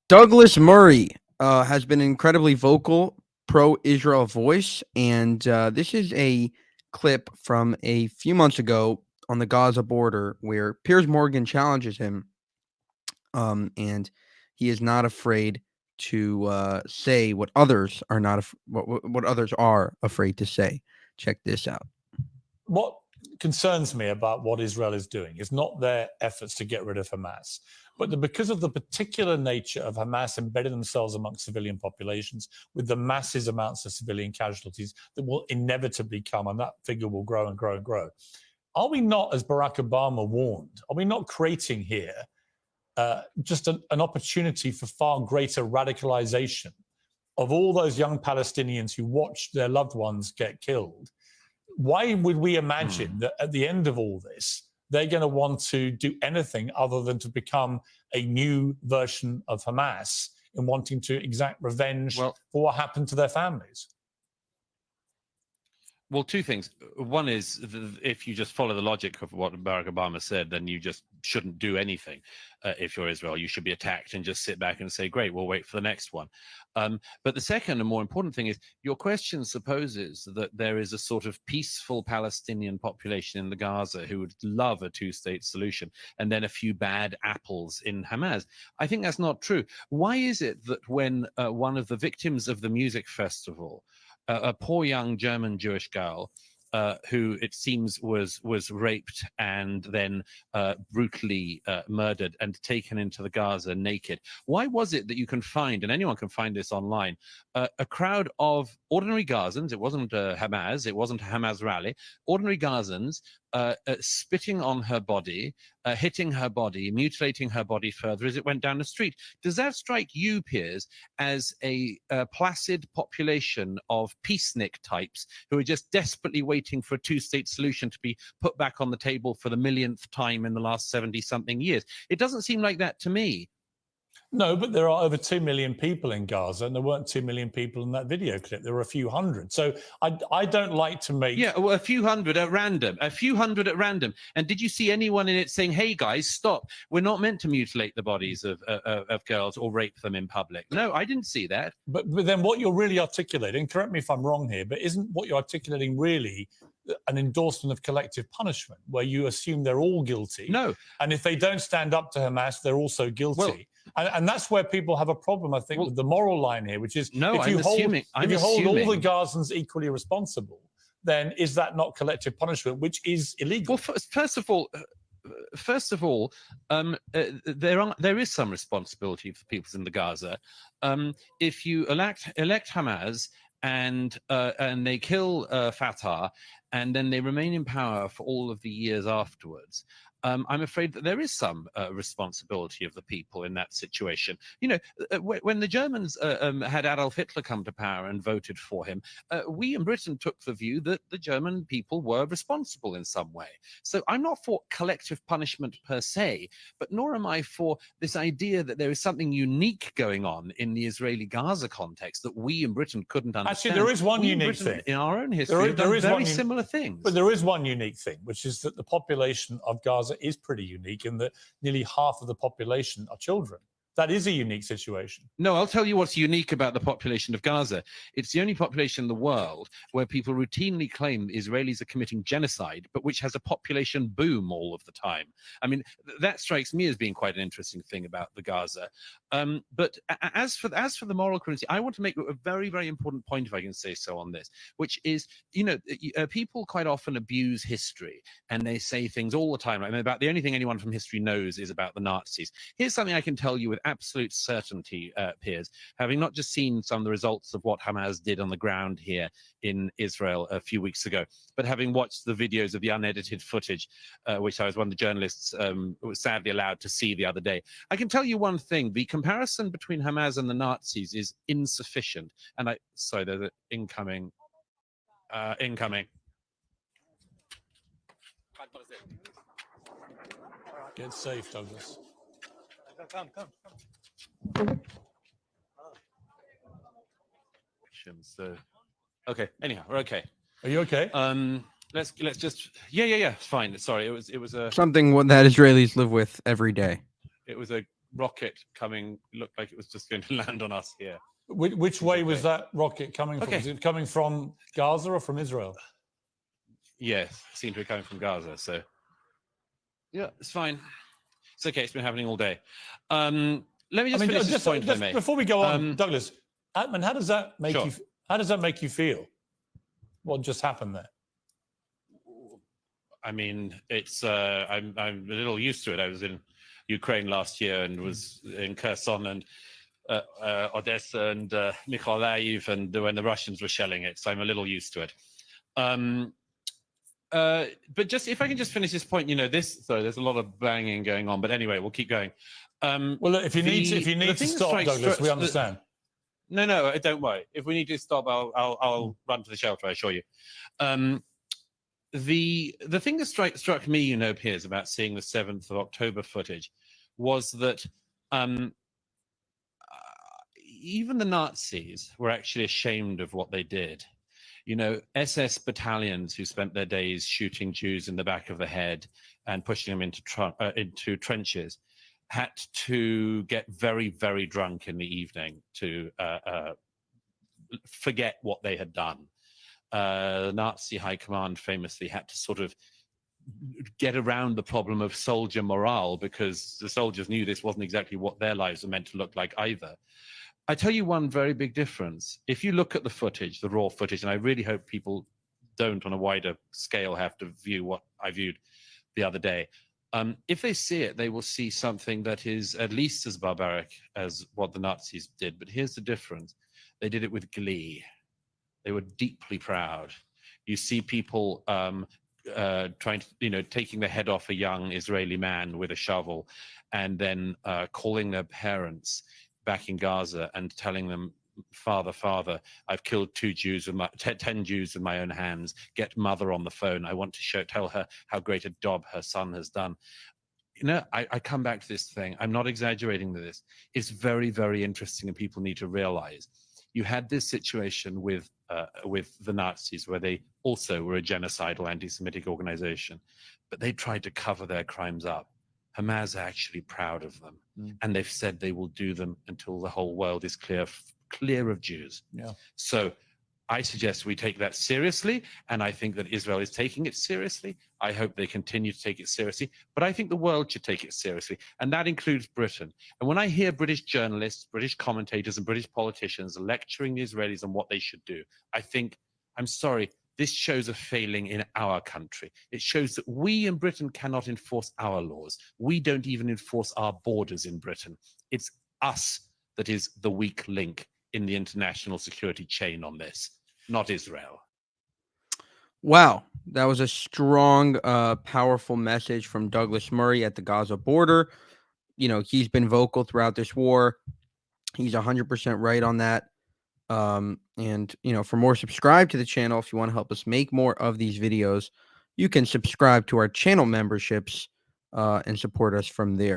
Douglas Murray has been an incredibly vocal pro-Israel voice, and this is a clip from a few months ago on the Gaza border where Piers Morgan challenges him, and he is not afraid to say what others are not what others are afraid to say. Check this out. What concerns me about what Israel is doing is not their efforts to get rid of Hamas, but because of the particular nature of Hamas embedding themselves amongst civilian populations with the massive amounts of civilian casualties that will inevitably come, and that figure will grow and grow and grow. Are we not, as Barack Obama warned, are we not creating here just an opportunity for far greater radicalization of all those young Palestinians who watched their loved ones get killed? Why would we imagine that at the end of all this, they're going to want to do anything other than to become a new version of Hamas in wanting to exact revenge for what happened to their families? Well, two things. One is, if you just follow the logic of what Barack Obama said, then you just shouldn't do anything. If you're Israel, you should be attacked and just sit back and say, great, we'll wait for the next one. But the second and more important thing is, your question supposes that there is a sort of peaceful Palestinian population in the Gaza who would love a two-state solution, and then a few bad apples in Hamas. I think that's not true. Why is it that when one of the victims of the music festival, a poor young German Jewish girl who it seems was raped and then brutally murdered and taken into the Gaza naked. Why was it that you can find, and anyone can find this online, a crowd of ordinary Gazans? It wasn't Hamas, it wasn't a Hamas rally, ordinary Gazans spitting on her body, hitting her body, mutilating her body further as it went down the street. Does that strike you, Piers, as a placid population of peacenik types who are just desperately waiting for a two-state solution to be put back on the table for the millionth time in the last 70-something years? It doesn't seem like that to me. No, but there are over 2 million people in Gaza, and there weren't 2 million people in that video clip. There were a few hundred. So I don't like to make... Yeah, well, a few hundred at random, And did you see anyone in it saying, hey, guys, stop. We're not meant to mutilate the bodies of girls or rape them in public? No, I didn't see that. But then what you're really articulating, correct me if I'm wrong here, but isn't what you're articulating really an endorsement of collective punishment, where you assume they're all guilty? No. And if they don't stand up to Hamas, they're also guilty. Well, and that's where people have a problem, I think, with the moral line here, which is if you hold all the Gazans equally responsible, then is that not collective punishment, which is illegal? Well, first of all, there is some responsibility for people in the Gaza. If you elect Hamas and they kill Fatah, and then they remain in power for all of the years afterwards, I'm afraid that there is some responsibility of the people in that situation. You know, when the Germans had Adolf Hitler come to power and voted for him, we in Britain took the view that the German people were responsible in some way. So I'm not for collective punishment per se, but nor am I for this idea that there is something unique going on in the Israeli-Gaza context that we in Britain couldn't understand. Actually, there is one unique thing. In our own history, there is very similar things. But there is one unique thing, which is that the population of Gaza is pretty unique in that nearly half of the population are children. That is a unique situation. No, I'll tell you what's unique about the population of Gaza. It's the only population in the world where people routinely claim Israelis are committing genocide, but which has a population boom all of the time. I mean, that strikes me as being quite an interesting thing about the Gaza. But as for the moral currency, I want to make a very, very important point, if I can say so, on this, which is, you know, people quite often abuse history, and they say things all the time. I mean, about the only thing anyone from history knows is about the Nazis. Here's something I can tell you with absolute certainty, Piers, having not just seen some of the results of what Hamas did on the ground here in Israel a few weeks ago, but having watched the videos of the unedited footage, which I was one of the journalists was sadly allowed to see the other day. I can tell you one thing: the comparison between Hamas and the Nazis is insufficient. And sorry, there's an incoming. Get safe, Douglas. Come. So, okay. Anyhow, we're okay. Are you okay? Let's just. Yeah. It's fine. Sorry, it was a something that Israelis live with every day. It was a rocket coming looked like it was just going to land on us here. Which way was that rocket coming from? Okay. Is it coming from Gaza or from Israel? Yes, seemed to be coming from Gaza. So, yeah, it's fine. It's okay. It's been happening all day. Let me just finish this point, if I may. Before we go on, Douglas, Atman, how does that make Sure. you? How does that make you feel? What just happened there? I mean, it's I'm a little used to it. I was in Ukraine last year and was in Kherson and Odessa and Mykolaiv, and when the Russians were shelling it, so I'm a little used to it. But just if I can just finish this point, sorry, there's a lot of banging going on, but anyway, we'll keep going. Well, look, if you need to stop, Douglas, we understand. No, don't worry. If we need to stop, I'll run to the shelter, I assure you. The thing that struck me, Piers, about seeing the 7th of October footage was that even the Nazis were actually ashamed of what they did. SS battalions who spent their days shooting Jews in the back of the head and pushing them into trenches had to get very, very drunk in the evening to forget what they had done. The Nazi high command famously had to sort of get around the problem of soldier morale because the soldiers knew this wasn't exactly what their lives were meant to look like either. I tell you one very big difference. If you look at the footage, the raw footage, and I really hope people don't on a wider scale have to view what I viewed the other day. If they see it, they will see something that is at least as barbaric as what the Nazis did. But here's the difference. They did it with glee. They were deeply proud. You see people trying to, taking the head off a young Israeli man with a shovel and then calling their parents back in Gaza and telling them, Father, I've killed 10 Jews with my own hands. Get mother on the phone. I want to tell her how great a job her son has done. I come back to this thing. I'm not exaggerating this. It's very, very interesting, and people need to realize you had this situation with the Nazis, where they also were a genocidal anti-Semitic organization, but they tried to cover their crimes up. Hamas are actually proud of them, and they've said they will do them until the whole world is clear of Jews. Yeah. So I suggest we take that seriously, and I think that Israel is taking it seriously. I hope they continue to take it seriously, but I think the world should take it seriously, and that includes Britain. And when I hear British journalists, British commentators, and British politicians lecturing the Israelis on what they should do, I think, I'm sorry, this shows a failing in our country. It shows that we in Britain cannot enforce our laws. We don't even enforce our borders in Britain. It's us that is the weak link in the international security chain on this, not Israel. Wow, that was a strong, powerful message from Douglas Murray at the Gaza border. He's been vocal throughout this war. He's 100% right on that. And for more, subscribe to the channel. If you want to help us make more of these videos, you can subscribe to our channel memberships and support us from there.